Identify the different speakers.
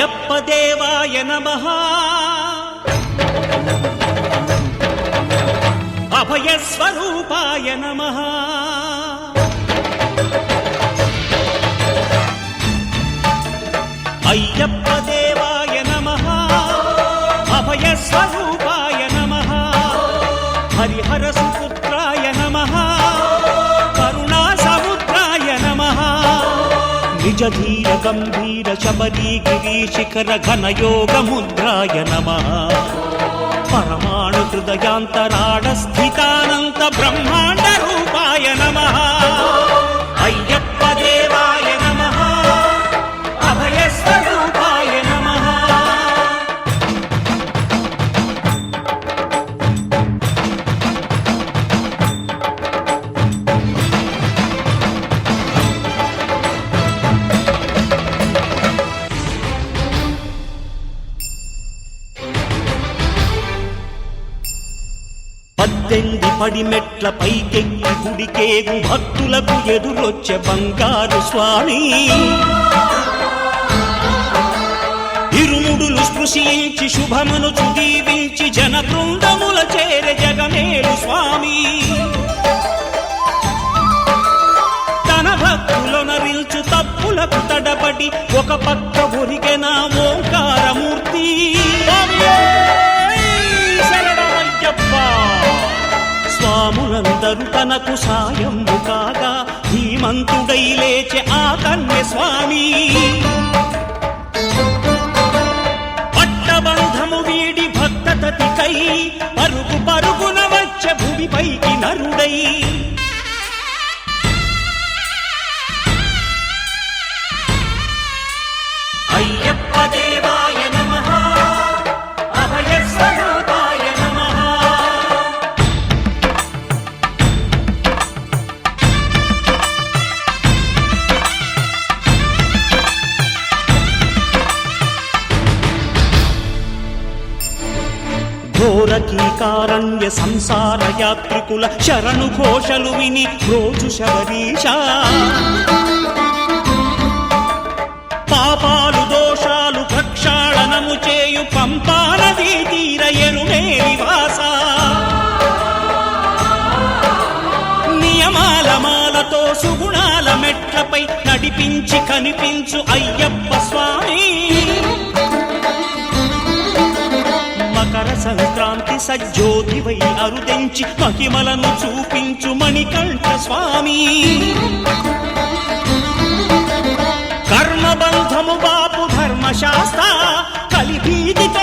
Speaker 1: అయ్యప్ప దేవాయ నమః అభయ స్వరూపాయ నమః అయ్యప్ప దేవాయ నమః అభయ స్వరూపాయ నమః హరిహర సుపుత్రాయ నమః కరుణా సముద్రాయ నమః నిజ ధీర గంభీర శబరీ గిరి శిఖర ఘన యోగ ముద్రాయ నమః పరమాణు హృదయాంతరాడ స్థితానంత బ్రహ్మాండ రూపాయ నమః అయ్యప్ప దేవాయ నమః అభయ స్వరూపాయ నమః పద్దెంది పడిమెట్ల పైకెక్కి గుడికేగు భక్తులకు ఎదురొచ్చే బంగారు స్వామి ఇరుముడులు స్పృశించి శుభమనుచు దీవించి జన బృందముల చేరే జగమేలు స్వామి తన భక్తులొనరిల్చు తప్పులకు తడబడి ఒక పక్క ఒరిగెన ఓంకారమూర్తి స్వాములందరూ తనకు సాయము కాగా ధీమంతుడై లేచే ఆ కన్య స్వామి పట్టబంధము వీడి భక్తతతికై పరుగు పరుగున వచ్చే భూమిపైకి నరుడై అయ్యప్ప దేవాయ నమః అభయ స్వరూపాయ నమః ఘోరకీకారణ్య సంసార యాత్రికుల శరణు ఘోషలు విని రోజు శబరీశ పాపాలు దోషాలు ప్రక్షాళనము చేయు పంపానదీ తీరయను మేలివాస నియమాల మాలతో సుగుణాల మెట్లపై నడిపించి కనిపించు అయ్యప్ప స్వామి మకర సంక్రాంతి సజ్జోతివై అరుదెంచి మహిమలను చూపించు మణికంఠ స్వామి కర్మబంధము బాపు ధర్మశాస్త్ర కలిభీతితో